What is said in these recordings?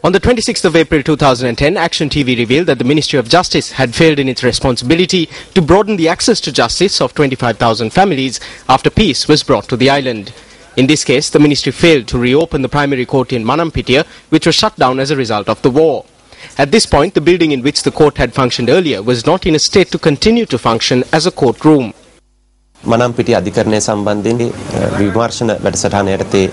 On the 26th of April 2010, Action TV revealed that the Ministry of Justice had failed in its responsibility to broaden the access to justice of 25,000 families after peace was brought to the island. In this case, the ministry failed to reopen the primary court in Manampitiya, which was shut down as a result of the war. At this point, the building in which the court had functioned earlier was not in a state to continue to function as a courtroom. Manampitiya අධිකරණය සම්බන්ධයෙන් විමර්ශන වැඩසටහන යටතේ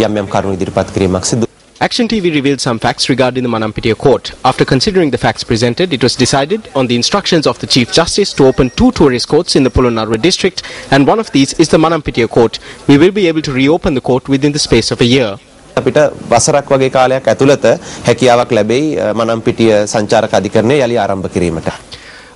යම් කරුණු ඉදිරිපත් කිරීමක් සිදු. Action TV revealed some facts regarding the Manampitiya court. After considering the facts presented, it was decided on the instructions of the Chief Justice to open 2 tourist courts in the Polonnaruwa district, and one of these is the Manampitiya court. We will be able to reopen the court within the space of a year. අපිට වසරක් වගේ කාලයක් ඇතුළත හැකියාවක් ලැබෙයි මනම්පිටිය සංචාරක අධිකරණය යලි ආරම්භ කිරීමට.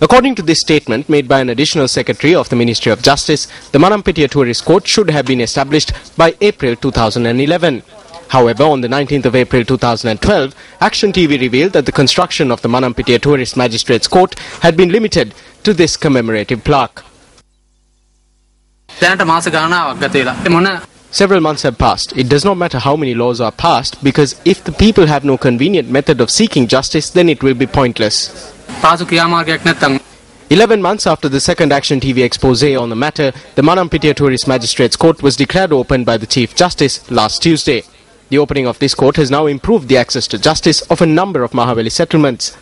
According to this statement made by an additional secretary of the Ministry of Justice, the Manampitiya tourist court should have been established by April 2011. However, on the 19th of April 2012, Action TV revealed that the construction of the Manampitiya Tourist Magistrates Court had been limited to this commemorative plaque. Several months have passed. It does not matter how many laws are passed, because if the people have no convenient method of seeking justice, then it will be pointless. 11 months after the second Action TV expose on the matter, the Manampitiya Tourist Magistrates Court was declared open by the Chief Justice last Tuesday. The opening of this court has now improved the access to justice of a number of Mahaweli settlements.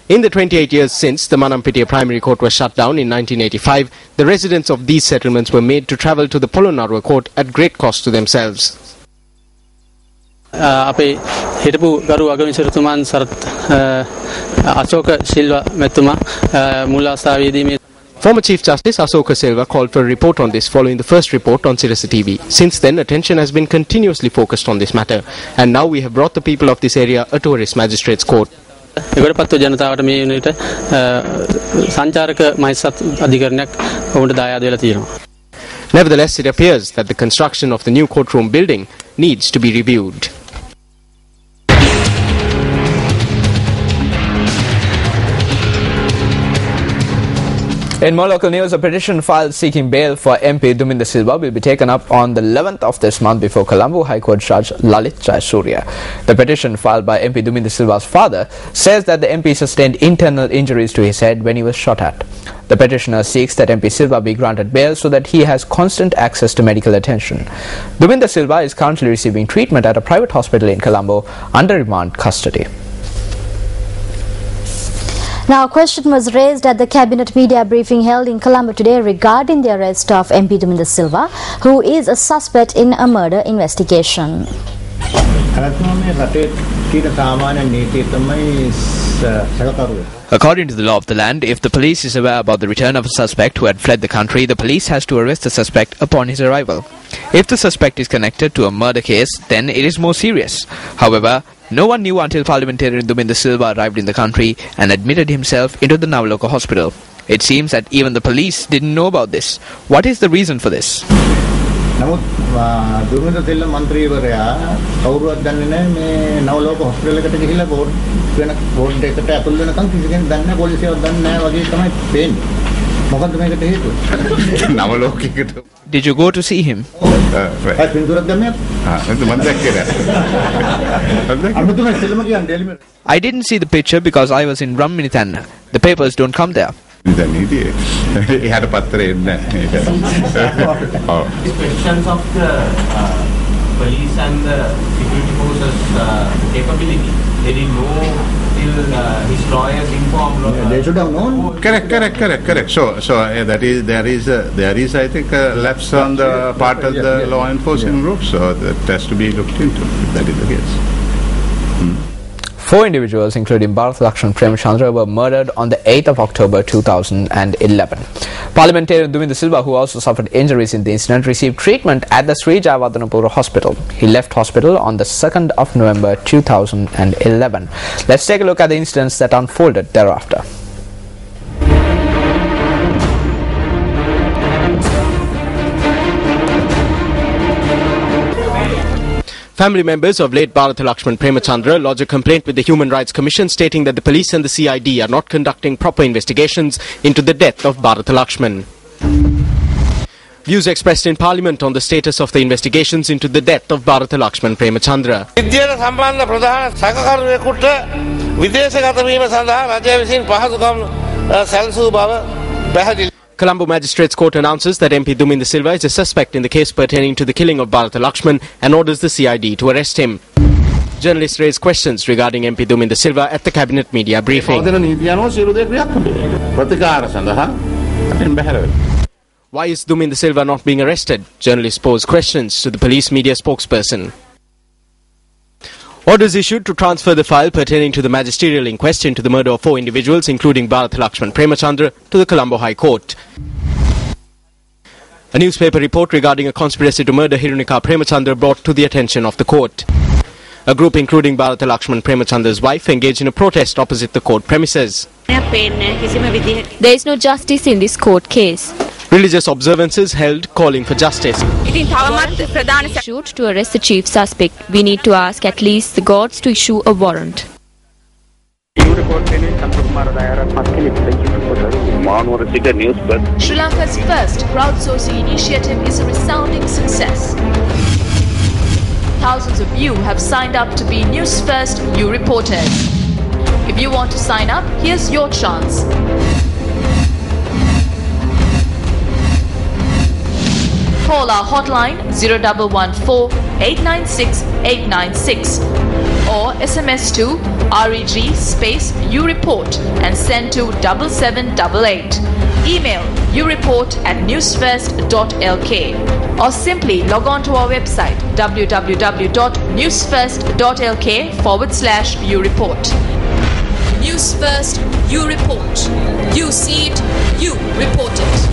In the 28 years since the Manampitiya Primary Court was shut down in 1985, the residents of these settlements were made to travel to the Polonnaruwa court at great cost to themselves. අපේ හිටපු ගරු අගමැතිතුමන් සරත් අශෝක සිල්වා මෙතුමා මුල් අවස්ථාවේදී මේ Former Chief Justice Asoka Silva called for a report on this following the first report on Sirasa TV. Since then, attention has been continuously focused on this matter, and now we have brought the people of this area a tourist magistrates court. ඒකටපත්ව ජනතාවට මේ වෙනවිට සංචාරක මහේසත් අධිකරණයක් ඔවුන්ට දායාද වෙලා තියෙනවා. Nevertheless, it appears that the construction of the new courtroom building needs to be reviewed. In more local news, a petition filed seeking bail for MP Duminda Silva will be taken up on the 11th of this month before Colombo High Court Judge Lalit Jayasuriya. The petition filed by MP Duminda Silva's father says that the MP sustained internal injuries to his head when he was shot at. The petitioner seeks that MP Silva be granted bail so that he has constant access to medical attention. Duminda Silva is currently receiving treatment at a private hospital in Colombo under remand custody. Now, a question was raised at the Cabinet media briefing held in Colombo today regarding the arrest of MP Duminda Silva, who is a suspect in a murder investigation. According to the law of the land, if the police is aware about the return of a suspect who had fled the country, the police has to arrest the suspect upon his arrival. If the suspect is connected to a murder case, then it is more serious. However, no one knew until Parliamentarian Duminda Silva arrived in the country and admitted himself into the Navaloka hospital. It seems that even the police didn't know about this. What is the reason for this? දුර්මිත තෙල්ල මන්ත්‍රීවරයා කවුරුවත් දන්නේ නැහැ මේ Navaloka hospital එකට ගිහිල්ලා board එකට ඇතුල් වෙනකන් කිසි කෙනෙක් දන්නේ නැහැ පොලිසියවත් දන්නේ නැහැ වගේ තමයි පේන්නේ. මොකද්ද මේකට හේතුව? නවලෝකයකට. Did you go to see him? පින්තූරක් දැම්මේ? මම දැක්කේ නැහැ. අමුතුම සෙල්ලම කියන්නේ ඩෙලි මෙල්. I didn't see the picture because I was in Ramminithan. The papers don't come there. එහාට පත්තරේ එන්නේ නැහැ. Questions of the police and the security forces capability. They didn't know till his lawyers informed. They should have known. Correct. So there is I think a lapse on the part of the law enforcement group. So that has to be looked into if that is the case. 4 individuals, including Bharat Lakshan Premchandra, were murdered on the 8th of October 2011. Parliamentarian Duminda Silva, who also suffered injuries in the incident, received treatment at the Sri Jayawardhanapura Hospital. He left hospital on the 2nd of November 2011. Let's take a look at the incidents that unfolded thereafter. Family members of late Bharat Lakshman Premchandra lodged a complaint with the Human Rights Commission stating that the police and the CID are not conducting proper investigations into the death of Bharat Lakshman. Views expressed in Parliament on the status of the investigations into the death of Bharata Lakshman Premachandra. විද්‍යාවට සම්බන්ධ ප්‍රධාන සැකකරුවෙකුට විදේශගත වීම සඳහා රජය විසින් පහසුකම් සැලසූ බව පැහැදිලි. Colombo Magistrates Court announces that MP Duminda Silva is a suspect in the case pertaining to the killing of Bharata Lakshman and orders the CID to arrest him. Journalists raised questions regarding MP Duminda Silva at the Cabinet media briefing. Why is Duminda Silva not being arrested? Journalists posed questions to the police media spokesperson. Orders issued to transfer the file pertaining to the magisterial inquest into the murder of 4 individuals, including Bharata Lakshman Premachandra, to the Colombo High Court. A newspaper report regarding a conspiracy to murder Hirunika Premachandra brought to the attention of the court. A group including Bharata Lakshman Premachandra's wife engaged in a protest opposite the court premises. There is no justice in this court case. Religious observances held calling for justice. Issued to arrest the chief suspect. We need to ask at least the gods to issue a warrant. Sri Lanka's first crowdsourcing initiative is a resounding success. Thousands of you have signed up to be News First You reporters. If you want to sign up, here's your chance. Call our hotline 0114 896 896 or SMS to REG space UReport and send to 7788. Email ureport@newsfirst.lk or simply log on to our website www.newsfirst.lk/ureport. News First, You Report. You see it, you report it.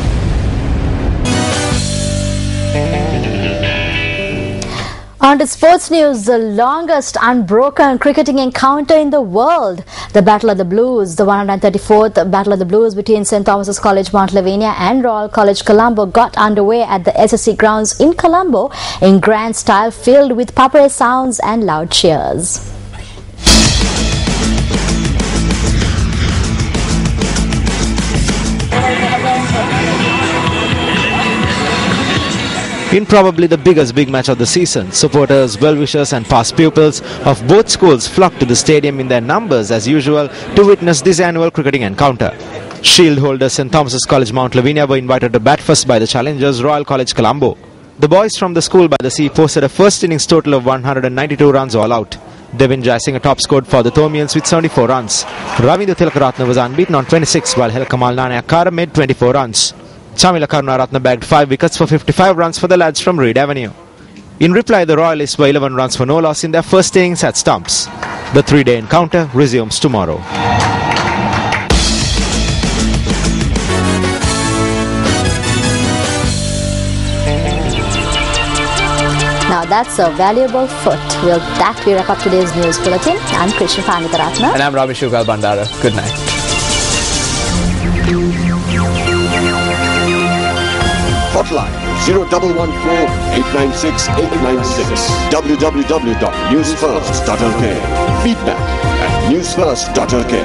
On to sports news, the longest unbroken cricketing encounter in the world. The Battle of the Blues, the 134th Battle of the Blues between St. Thomas's College, Mount Lavinia and Royal College, Colombo got underway at the SSC grounds in Colombo in grand style filled with papare sounds and loud cheers. In probably the biggest big match of the season, supporters, well-wishers and past pupils of both schools flocked to the stadium in their numbers as usual to witness this annual cricketing encounter. Shield holders St. Thomas's College, Mount Lavinia were invited to bat first by the challengers Royal College, Colombo. The boys from the school by the sea posted a first innings total of 192 runs all out. Devin Jaisingh top-scored for the Thomians with 74 runs. Ravindra Tilakaratne was unbeaten on 26 while Helkamal Nanayakara made 24 runs. Chamila Karunaratne bagged 5 wickets for 55 runs for the lads from Reed Avenue. In reply, the Royalists were 11 runs for no loss in their first innings at stumps. The 3-day encounter resumes tomorrow. Now that's a valuable foot. Will that we wrap up today's news bulletin? I'm Krishna Pangitaratna. And I'm Ravi Shugal Bandara. Good night. Hotline 0114-896-896. www.newsfirst.lk. Feedback at newsfirst.lk.